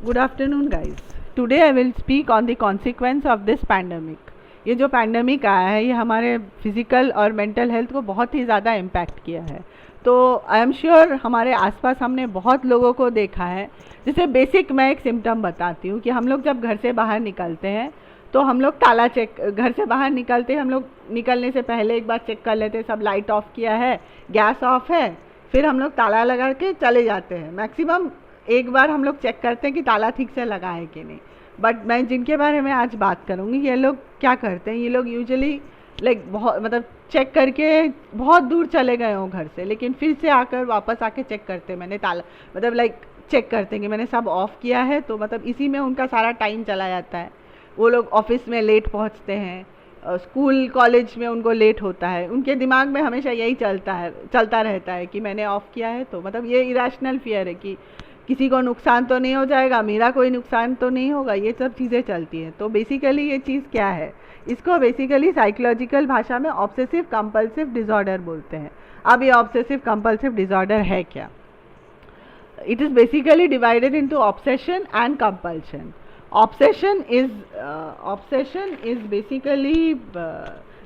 Good afternoon, guys. Today I will speak on the consequence of this pandemic. ये जो pandemic आया है ये हमारे फिज़िकल और मेंटल हेल्थ को बहुत ही ज़्यादा इम्पैक्ट किया है। तो आई एम श्योर हमारे आसपास हमने बहुत लोगों को देखा है। जैसे बेसिक मैं एक सिम्टम बताती हूँ कि हम लोग जब घर से बाहर निकलते हैं तो हम लोग ताला चेक, घर से बाहर निकलते हैं हम लोग निकलने से पहले एक बार चेक कर लेते हैं सब लाइट ऑफ किया है, गैस ऑफ है, फिर हम लोग ताला लगा के चले जाते हैं। मैक्सिमम एक बार हम लोग चेक करते हैं कि ताला ठीक से लगा है कि नहीं। बट मैं जिनके बारे में आज बात करूँगी ये लोग क्या करते हैं, ये लोग यूजुअली बहुत मतलब चेक करके बहुत दूर चले गए हों घर से, लेकिन फिर से आकर वापस आके चेक करते हैं मैंने ताला चेक करते हैं कि मैंने सब ऑफ़ किया है। तो मतलब इसी में उनका सारा टाइम चला जाता है। वो लोग ऑफिस में लेट पहुंचते हैं, स्कूल कॉलेज में उनको लेट होता है। उनके दिमाग में हमेशा यही चलता रहता है कि मैंने ऑफ़ किया है। तो मतलब ये इरेशनल फियर है कि किसी को नुकसान तो नहीं हो जाएगा, मेरा कोई नुकसान तो नहीं होगा, ये सब चीज़ें चलती हैं। तो बेसिकली ये चीज़ क्या है, इसको बेसिकली साइकोलॉजिकल भाषा में ऑब्सेसिव कंपल्सिव डिसऑर्डर बोलते हैं। अब ये ऑब्सेसिव कंपल्सिव डिसऑर्डर है क्या? It is basically divided into obsession and compulsion. Obsession is basically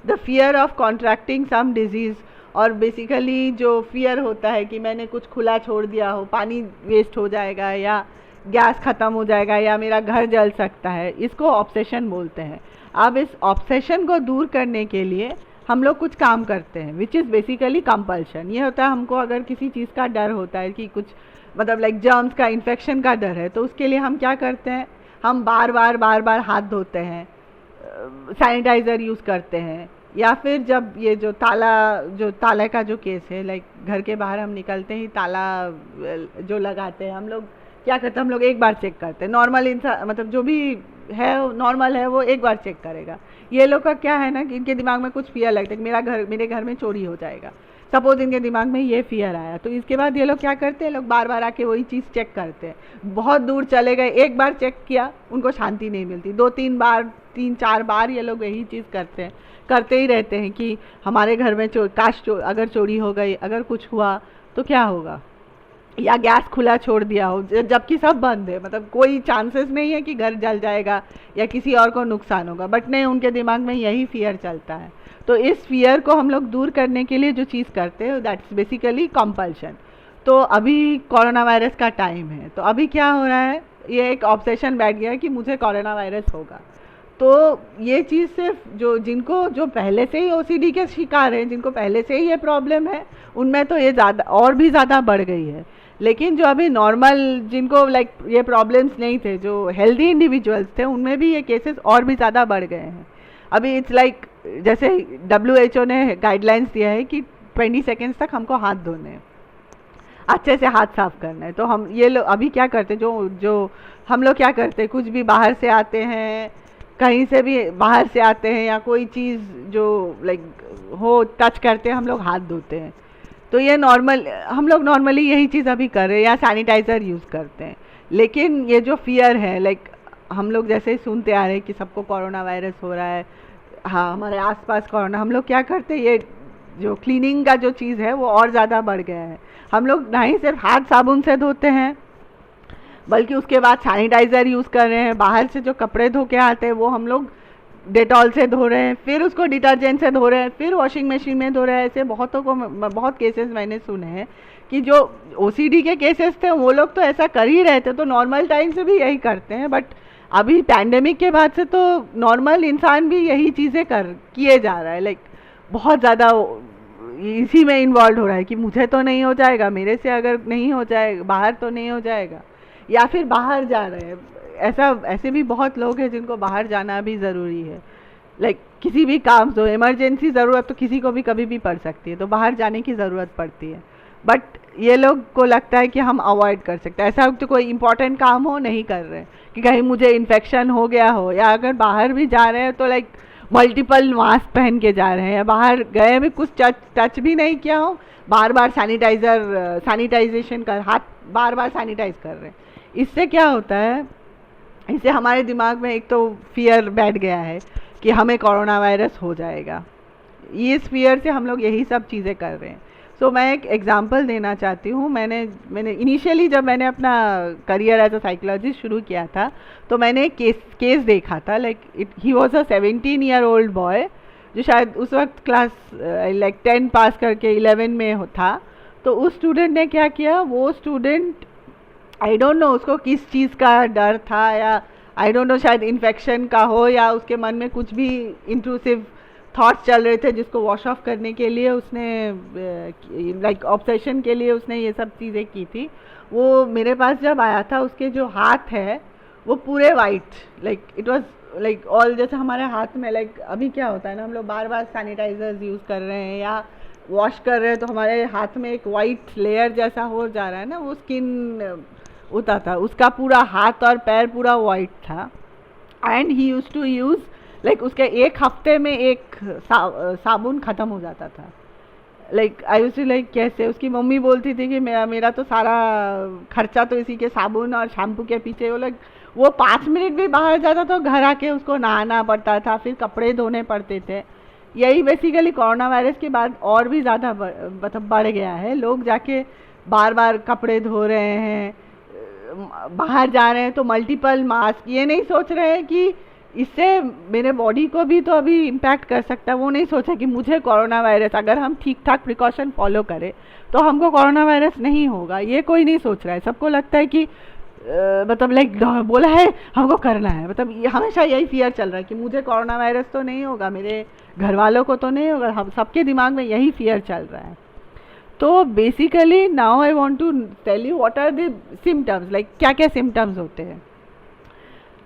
the fear of contracting some disease, और बेसिकली जो फियर होता है कि मैंने कुछ खुला छोड़ दिया हो, पानी वेस्ट हो जाएगा या गैस ख़त्म हो जाएगा या मेरा घर जल सकता है, इसको ऑब्सेशन बोलते हैं। अब इस ऑब्सेशन को दूर करने के लिए हम लोग कुछ काम करते हैं विच इज़ बेसिकली कंपल्शन। ये होता है हमको अगर किसी चीज़ का डर होता है कि कुछ मतलब जर्म्स का, इन्फेक्शन का डर है, तो उसके लिए हम क्या करते हैं, हम बार बार हाथ धोते हैं, सैनिटाइज़र यूज़ करते हैं। या फिर जब ये जो ताला का जो केस है, घर के बाहर हम निकलते ही ताला जो लगाते हैं, हम लोग क्या करते हैं, हम लोग एक बार चेक करते हैं। नॉर्मल इंसान मतलब जो भी है नॉर्मल है वो एक बार चेक करेगा। ये लोग का क्या है ना कि इनके दिमाग में कुछ फियर लगता है कि मेरे घर में चोरी हो जाएगा। सपोज इनके दिमाग में ये फियर आया, तो इसके बाद ये लोग क्या करते हैं, लोग बार बार आके वही चीज़ चेक करते हैं। बहुत दूर चले गए, एक बार चेक किया, उनको शांति नहीं मिलती, 2-3 बार 3-4 बार ये लोग यही चीज़ करते ही रहते हैं कि हमारे घर में अगर चोरी हो गई, अगर कुछ हुआ तो क्या होगा, या गैस खुला छोड़ दिया हो जबकि सब बंद है, मतलब कोई चांसेस नहीं है कि घर जल जाएगा या किसी और को नुकसान होगा, बट नहीं, उनके दिमाग में यही फियर चलता है। तो इस फियर को हम लोग दूर करने के लिए जो चीज़ करते हैं दैट्स बेसिकली कंपल्शन। तो अभी कोरोना वायरस का टाइम है, तो अभी क्या हो रहा है, ये एक ऑब्सेशन बैठ गया है कि मुझे कोरोना वायरस होगा। तो ये चीज़ सिर्फ जो पहले से ही ओसीडी के शिकार हैं, जिनको पहले से ही ये प्रॉब्लम है, उनमें तो ये ज़्यादा और भी ज़्यादा बढ़ गई है। लेकिन जो अभी नॉर्मल जिनको ये प्रॉब्लम्स नहीं थे, जो हेल्दी इंडिविजुअल्स थे, उनमें भी ये केसेस और भी ज़्यादा बढ़ गए हैं। अभी इट्स जैसे WHO ने गाइडलाइंस दिया है कि 20 सेकेंड्स तक हमको हाथ धोने हैं, अच्छे से हाथ साफ करना है। तो हम ये लोग अभी क्या करते हैं, जो हम लोग क्या करते हैं, कुछ भी बाहर से आते हैं, कहीं से भी बाहर से आते हैं या कोई चीज़ जो हो टच करते हैं, हम लोग हाथ धोते हैं। तो ये हम लोग नॉर्मली यही चीज़ अभी कर रहे हैं, या सैनिटाइज़र यूज़ करते हैं। लेकिन ये जो फियर है, हम लोग जैसे ही सुनते आ रहे हैं कि सबको कोरोना वायरस हो रहा है, हाँ हमारे आसपास कोरोना, हम लोग क्या करते हैं, ये जो क्लीनिंग का जो चीज़ है वो और ज़्यादा बढ़ गया है। हम लोग ना ही सिर्फ हाथ साबुन से धोते हैं, बल्कि उसके बाद सैनिटाइज़र यूज़ कर रहे हैं। बाहर से जो कपड़े धो के आते हैं वो हम लोग डेटॉल से धो रहे हैं, फिर उसको डिटर्जेंट से धो रहे हैं, फिर वॉशिंग मशीन में धो रहे हैं। ऐसे बहुत केसेस मैंने सुने हैं कि जो OCD के केसेस थे वो लोग तो ऐसा कर ही रहे थे, तो नॉर्मल टाइम से भी यही करते हैं। बट अभी पैंडेमिक के बाद से तो नॉर्मल इंसान भी यही चीज़ें किए जा रहा है, बहुत ज़्यादा इसी में इन्वॉल्व हो रहा है कि मुझे तो नहीं हो जाएगा, मेरे से अगर नहीं हो जाएगा, बाहर तो नहीं हो जाएगा, या फिर बाहर जा रहे हैं। ऐसे भी बहुत लोग हैं जिनको बाहर जाना भी ज़रूरी है, किसी भी काम से इमरजेंसी ज़रूरत तो किसी को भी कभी भी पड़ सकती है, तो बाहर जाने की ज़रूरत पड़ती है। बट ये लोग को लगता है कि हम अवॉइड कर सकते हैं, ऐसा तो कोई इंपॉर्टेंट काम हो नहीं कर रहे कि कहीं मुझे इन्फेक्शन हो गया हो, या अगर बाहर भी जा रहे हैं तो मल्टीपल मास्क पहन के जा रहे हैं, या बाहर गए भी कुछ टच भी नहीं किया हो, बार बार सैनिटाइजेशन कर हाथ बार सैनिटाइज कर रहे हैं। इससे क्या होता है, इससे हमारे दिमाग में एक तो फियर बैठ गया है कि हमें कोरोना वायरस हो जाएगा। इस फियर से हम लोग यही सब चीज़ें कर रहे हैं। सो मैं एक एग्जांपल देना चाहती हूँ। मैंने इनिशियली जब मैंने अपना करियर एज अ साइकोलॉजिस्ट शुरू किया था, तो मैंने एक केस देखा था। Like he was a 17-year-old boy, जो शायद उस वक्त क्लास लाइक 10 पास करके 11 में था। तो उस स्टूडेंट ने क्या किया, वो स्टूडेंट आई डोंट नो उसको किस चीज़ का डर था, या आई डोंट नो शायद इन्फेक्शन का हो, या उसके मन में कुछ भी इंट्रूसिव थॉट्स चल रहे थे जिसको वॉश ऑफ करने के लिए उसने लाइक ऑब्सेशन के लिए उसने ये सब चीज़ें की थी। वो मेरे पास जब आया था, उसके जो हाथ है वो पूरे white, like it was like all, जैसे हमारे हाथ में लाइक अभी क्या होता है ना, हम लोग बार बार सैनिटाइजर्स यूज़ कर रहे हैं या वॉश कर रहे हैं, तो हमारे हाथ में एक वाइट लेयर जैसा हो जा रहा है ना, वो स्किन होता था। उसका पूरा हाथ और पैर पूरा वाइट था। And he used to use like उसके एक हफ्ते में एक साबुन ख़त्म हो जाता था। Like I used to like कैसे, उसकी मम्मी बोलती थी कि मेरा तो सारा खर्चा तो इसी के साबुन और शैम्पू के पीछे। वो 5 मिनट भी बाहर जाता तो घर आके उसको नहाना पड़ता था, फिर कपड़े धोने पड़ते थे। यही बेसिकली कोरोना वायरस के बाद और भी ज़्यादा मतलब बढ़ गया है। लोग जाके बार बार कपड़े धो रहे हैं, बाहर जा रहे हैं तो मल्टीपल मास्क, ये नहीं सोच रहे हैं कि इससे मेरे बॉडी को भी तो अभी इम्पैक्ट कर सकता है। वो नहीं सोचा कि मुझे कोरोना वायरस, अगर हम ठीक ठाक प्रिकॉशन फॉलो करें तो हमको कोरोना वायरस नहीं होगा, ये कोई नहीं सोच रहा है। सबको लगता है कि मतलब लाइक बोला है हमको करना है, मतलब हमेशा यही फियर चल रहा है कि मुझे कोरोना वायरस तो नहीं होगा, मेरे घर वालों को तो नहीं होगा, हम सबके दिमाग में यही फियर चल रहा है। तो basically now I want to tell you what are the symptoms, like क्या क्या सिम्टम्स होते हैं।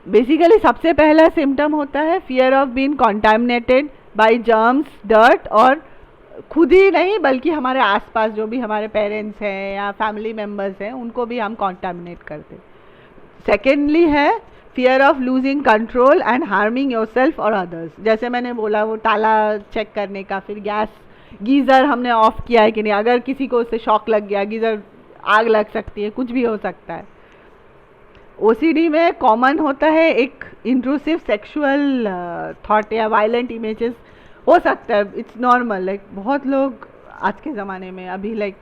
बेसिकली सबसे पहला सिम्टम होता है fear of being contaminated by germs, dirt, और खुद ही नहीं बल्कि हमारे आसपास जो भी हमारे पेरेंट्स हैं या फैमिली मेम्बर्स हैं उनको भी हम कॉन्टामिनेट करते। सेकेंडली है fear of losing control and harming yourself और अदर्स। जैसे मैंने बोला, वो ताला चेक करने का, फिर गीज़र हमने ऑफ किया है कि नहीं, अगर किसी को उससे शॉक लग गया, गीज़र आग लग सकती है, कुछ भी हो सकता है। ओसीडी में कॉमन होता है एक इंट्रूसिव सेक्सुअल थॉट या वायलेंट इमेजेस हो सकता है, इट्स नॉर्मल। लाइक बहुत लोग आज के ज़माने में अभी लाइक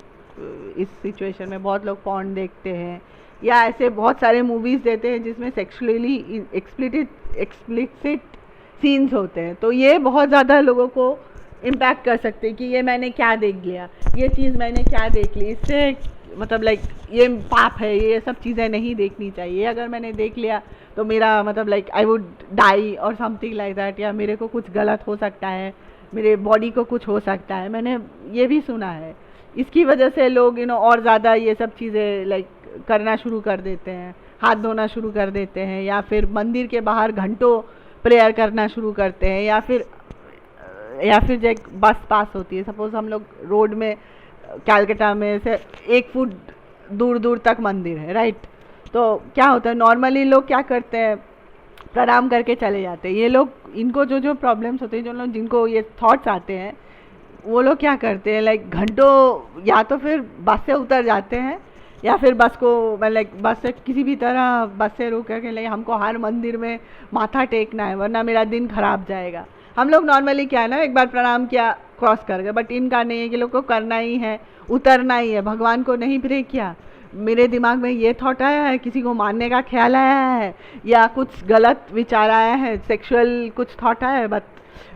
इस सिचुएशन में बहुत लोग पॉर्न देखते हैं या ऐसे बहुत सारे मूवीज़ देते हैं जिसमें सेक्सुअली एक्सप्लिसिट सीन्स होते हैं। तो ये बहुत ज़्यादा लोगों को इम्पैक्ट कर सकते हैं कि ये मैंने क्या देख लिया, ये चीज़ मैंने क्या देख ली, इससे मतलब लाइक ये पाप है, ये सब चीज़ें नहीं देखनी चाहिए। अगर मैंने देख लिया तो मेरा मतलब लाइक आई वुड डाई और समथिंग लाइक दैट, या मेरे को कुछ गलत हो सकता है, मेरे बॉडी को कुछ हो सकता है। मैंने ये भी सुना है। इसकी वजह से लोग और ज़्यादा ये सब चीज़ें लाइक करना शुरू कर देते हैं, हाथ धोना शुरू कर देते हैं, या फिर मंदिर के बाहर घंटों प्रेयर करना शुरू करते हैं, या फिर जो बस पास होती है, सपोज हम लोग रोड में कैलकाटा में से 1 फुट दूर दूर तक मंदिर है, राइट। तो क्या होता है, नॉर्मली लोग क्या करते हैं, प्रणाम करके चले जाते हैं। ये लोग, इनको जो प्रॉब्लम्स होते हैं, जो लोग जिनको ये थॉट्स आते हैं, वो लोग क्या करते हैं, लाइक घंटों या तो फिर बस से उतर जाते हैं, या फिर बस को लाइक बस से किसी भी तरह बस से रुक करके लाइक हमको हर मंदिर में माथा टेकना है वरना मेरा दिन खराब जाएगा। हम लोग नॉर्मली क्या है ना, एक बार प्रणाम किया, क्रॉस कर गए, बट इनका नहीं है कि लोग को करना ही है, उतरना ही है। भगवान को नहीं प्रे किया, मेरे दिमाग में ये थॉट आया है, किसी को मारने का ख्याल आया है, या कुछ गलत विचार आया है, सेक्सुअल कुछ थॉट आया है, बट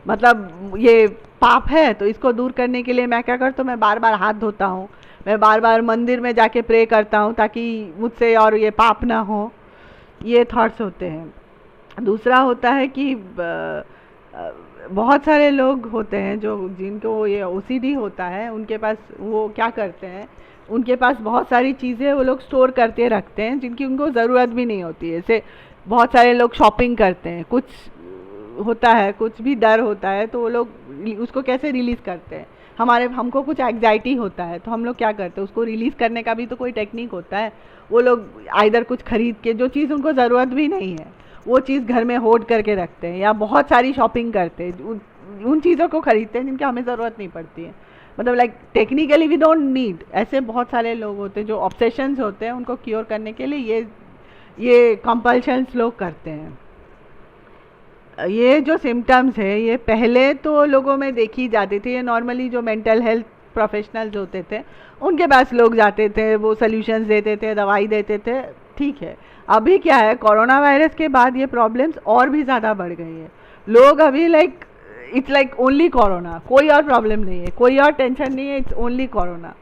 मतलब ये पाप है। तो इसको दूर करने के लिए मैं क्या करता हूँ, मैं बार बार हाथ धोता हूँ, मैं बार बार मंदिर में जाके प्रे करता हूँ ताकि मुझसे और ये पाप ना हो। ये थॉट्स होते हैं। दूसरा होता है कि बहुत सारे लोग होते हैं जिनको ये ओसीडी होता है, उनके पास वो क्या करते हैं, उनके पास बहुत सारी चीज़ें वो लोग स्टोर करते रखते हैं जिनकी उनको ज़रूरत भी नहीं होती है। जैसे बहुत सारे लोग शॉपिंग करते हैं, कुछ होता है, कुछ भी डर होता है, तो वो लोग उसको कैसे रिलीज़ करते हैं। हमको कुछ एंग्जाइटी होता है तो हम लोग क्या करते हैं, उसको रिलीज़ करने का भी तो कोई टेक्निक होता है। वो लोग आइदर कुछ खरीद के, जो चीज़ उनको ज़रूरत भी नहीं है वो चीज़ घर में होल्ड करके रखते हैं, या बहुत सारी शॉपिंग करते हैं, उन चीज़ों को खरीदते हैं जिनकी हमें ज़रूरत नहीं पड़ती है। मतलब like technically we don't need. ऐसे बहुत सारे लोग होते हैं जो ऑब्सेशंस होते हैं, उनको क्योर करने के लिए ये कंपल्शंस लोग करते हैं। ये जो सिम्टम्स है ये पहले तो लोगों में देखी जाती थी, ये नॉर्मली जो मेंटल हेल्थ प्रोफेशनल्स होते थे, उनके पास लोग जाते थे, वो सोल्यूशंस देते थे, दवाई देते थे, ठीक है। अभी क्या है, कोरोना वायरस के बाद ये प्रॉब्लम्स और भी ज़्यादा बढ़ गई है। लोग अभी like it's like only corona, कोई और प्रॉब्लम नहीं है, कोई और टेंशन नहीं है, इट्स ओनली कोरोना।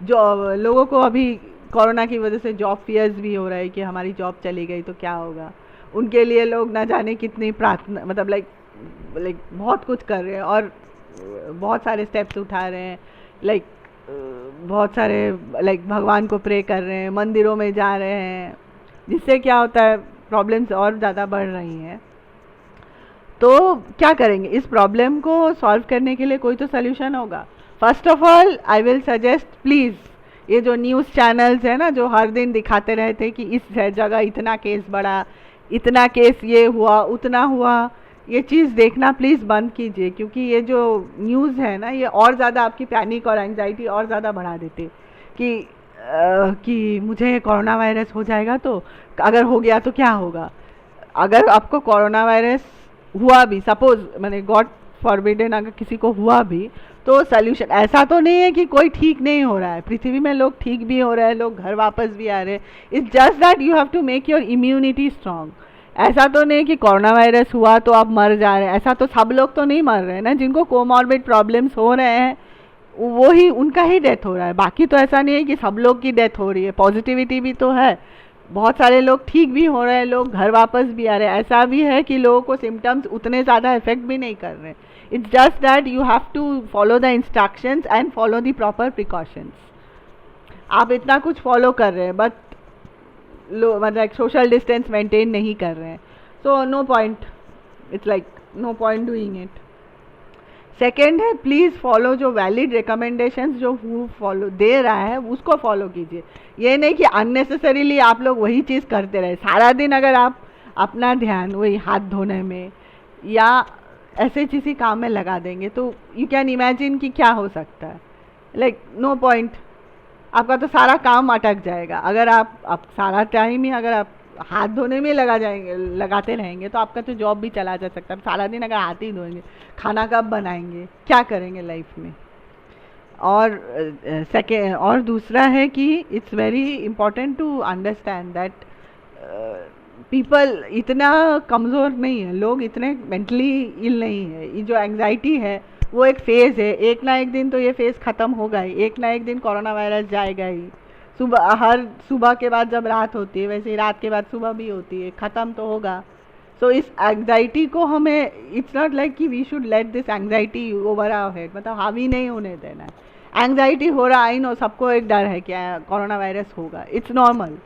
जो लोगों को अभी कोरोना की वजह से जॉब फियर्स भी हो रहा है कि हमारी जॉब चली गई तो क्या होगा। उनके लिए लोग ना जाने कितनी प्रार्थना, मतलब लाइक बहुत कुछ कर रहे हैं और बहुत सारे स्टेप्स उठा रहे हैं, लाइक बहुत सारे लाइक भगवान को प्रे कर रहे हैं, मंदिरों में जा रहे हैं, जिससे क्या होता है, प्रॉब्लम्स और ज़्यादा बढ़ रही हैं। तो क्या करेंगे, इस प्रॉब्लम को सॉल्व करने के लिए कोई तो सोल्यूशन होगा। First of all I will suggest, please ये जो न्यूज़ चैनल्स है ना, जो हर दिन दिखाते रहते कि इस जगह इतना केस बढ़ा, इतना केस ये हुआ, उतना हुआ, ये चीज़ देखना प्लीज़ बंद कीजिए, क्योंकि ये जो न्यूज़ है ना, ये और ज़्यादा आपकी पैनिक और एंजाइटी और ज़्यादा बढ़ा देते कि मुझे कोरोना वायरस हो जाएगा, तो अगर हो गया तो क्या होगा। अगर आपको कोरोना वायरस हुआ भी, सपोज मैंने गॉड फॉरबिडेन अगर किसी को हुआ भी, तो सोल्यूशन ऐसा तो नहीं है कि कोई ठीक नहीं हो रहा है, पृथ्वी में लोग ठीक भी हो रहे हैं, लोग घर वापस भी आ रहे हैं। It's just that you have to make your immunity strong. ऐसा तो नहीं कि कोरोना वायरस हुआ तो आप मर जा रहे हैं, ऐसा तो सब लोग तो नहीं मर रहे हैं ना। जिनको कोमॉर्बिड प्रॉब्लम्स हो रहे हैं वो ही, उनका ही डेथ हो रहा है, बाकी तो ऐसा नहीं है कि सब लोग की डेथ हो रही है। पॉजिटिविटी भी तो है, बहुत सारे लोग ठीक भी हो रहे हैं, लोग घर वापस भी आ रहे हैं। ऐसा भी है कि लोगों को सिम्टम्स उतने ज़्यादा इफेक्ट भी नहीं कर रहे। It's just that you have to follow the instructions and follow the proper precautions. आप इतना कुछ फॉलो कर रहे हैं बट मतलब सोशल डिस्टेंस मेंटेन नहीं कर रहे हैं, so no point, it's like no point doing it. Second है, प्लीज़ फॉलो जो वैलिड रिकमेंडेशंस जो फॉलो दे रहा है उसको फॉलो कीजिए। ये नहीं कि अननेसेसरीली आप लोग वही चीज़ करते रहे सारा दिन। अगर आप अपना ध्यान वही हाथ धोने में या ऐसे किसी काम में लगा देंगे तो यू कैन इमेजिन कि क्या हो सकता है। लाइक नो पॉइंट, आपका तो सारा काम अटक जाएगा। अगर आप सारा टाइम ही अगर आप हाथ धोने में लगाते रहेंगे तो आपका तो जॉब भी चला जा सकता है। सारा दिन अगर हाथ ही धोएंगे, खाना कब बनाएंगे, क्या करेंगे लाइफ में। और सेकेंड, और दूसरा है कि it's very important to understand that people इतना कमज़ोर नहीं है, लोग इतने मेंटली इल नहीं है। ये जो एंग्जाइटी है वो एक फ़ेज़ है, एक ना एक दिन तो ये फ़ेज़ ख़त्म होगा ही, एक ना एक दिन कोरोना वायरस जाएगा ही। हर सुबह के बाद जब रात होती है वैसे ही रात के बाद सुबह भी होती है, ख़त्म तो होगा। सो इस एंग्जाइटी को हमें, इट्स नॉट लाइक कि we should let this anxiety over our head, मतलब हावी नहीं होने देना है। एंग्जाइटी हो रहा, आई नो सबको एक डर है कि कोरोना वायरस होगा, इट्स नॉर्मल।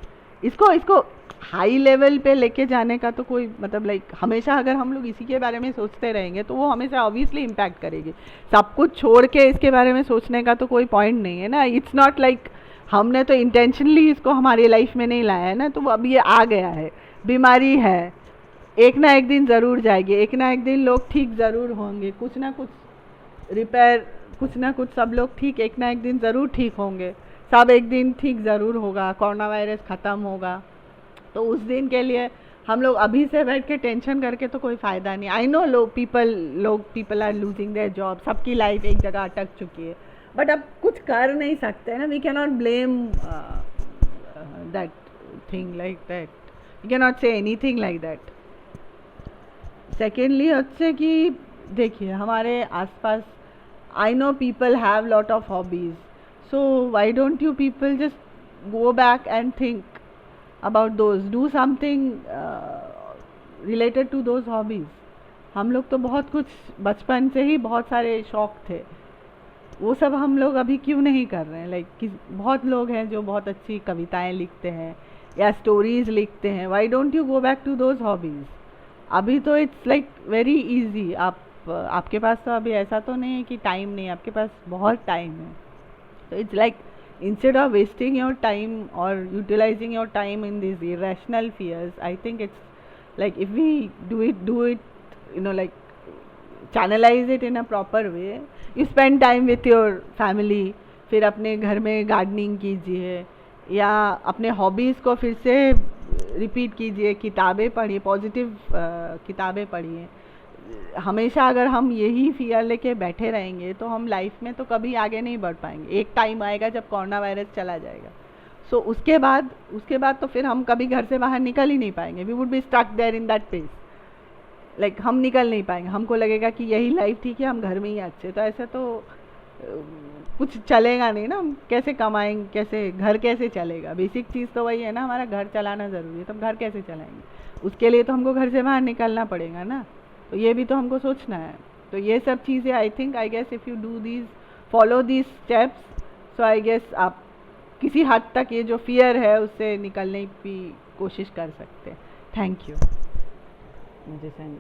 इसको हाई लेवल पे लेके जाने का तो कोई मतलब लाइक हमेशा अगर हम लोग इसी के बारे में सोचते रहेंगे तो वो हमेशा ऑब्वियसली इम्पैक्ट करेगी। सब कुछ छोड़ के इसके बारे में सोचने का तो कोई पॉइंट नहीं है ना। इट्स नॉट लाइक हमने तो इंटेंशनली इसको हमारी लाइफ में नहीं लाया है ना, तो अब ये आ गया है, बीमारी है, एक ना एक दिन ज़रूर जाएगी, एक ना एक दिन लोग ठीक ज़रूर होंगे, कुछ ना कुछ रिपेयर, कुछ ना कुछ सब लोग ठीक एक ना एक दिन ज़रूर ठीक होंगे, सब एक दिन ठीक ज़रूर होगा, कोरोना वायरस ख़त्म होगा। तो उस दिन के लिए हम लोग अभी से बैठ के टेंशन करके तो कोई फ़ायदा नहीं। I know people are losing their job, सबकी लाइफ एक जगह अटक चुकी है, बट अब कुछ कर नहीं सकते ना। We can not blame that thing like that, we can not say anything like that. Secondly अच्छे कि देखिए हमारे आसपास, I know people have lot of hobbies, so why don't you people just go back and think about those, do something related to those hobbies। हम लोग तो बहुत कुछ बचपन से ही बहुत सारे शौक थे, वो सब हम लोग अभी क्यों नहीं कर रहे हैं। लाइक बहुत लोग हैं जो बहुत अच्छी कविताएं लिखते हैं या स्टोरीज़ लिखते हैं, why don't you go back to those hobbies. अभी तो इट्स लाइक वेरी ईजी, आपके पास तो अभी ऐसा तो नहीं है कि टाइम नहीं, आपके पास बहुत टाइम है। तो it's like instead of wasting your time or utilizing your time in these irrational fears, I think it's like if we do it, you know, like channelize it in a proper way, you spend time with your family, फिर अपने घर में gardening कीजिए या अपने hobbies को फिर से रिपीट कीजिए, किताबें पढ़िए, पॉजिटिव किताबें पढ़िए, हमेशा अगर हम यही फियर लेके बैठे रहेंगे तो हम लाइफ में तो कभी आगे नहीं बढ़ पाएंगे। एक टाइम आएगा जब कोरोना वायरस चला जाएगा, सो उसके बाद तो फिर हम कभी घर से बाहर निकल ही नहीं पाएंगे। We would be stuck there in that place, like हम निकल नहीं पाएंगे। हमको लगेगा कि यही लाइफ ठीक है, हम घर में ही अच्छे। तो ऐसे तो कुछ चलेगा नहीं ना। हम कैसे कमाएंगे, कैसे घर कैसे चलेगा? बेसिक चीज़ तो वही है ना, हमारा घर चलाना ज़रूरी है। तो हम घर कैसे चलाएंगे? उसके लिए तो हमको घर से बाहर निकलना पड़ेगा ना। तो ये भी तो हमको सोचना है। तो ये सब चीज़ें I think, I guess if you do these, follow these steps, so I guess आप किसी हद तक ये जो फियर है उससे निकलने की कोशिश कर सकते हैं। Thank you. मुझे सेंड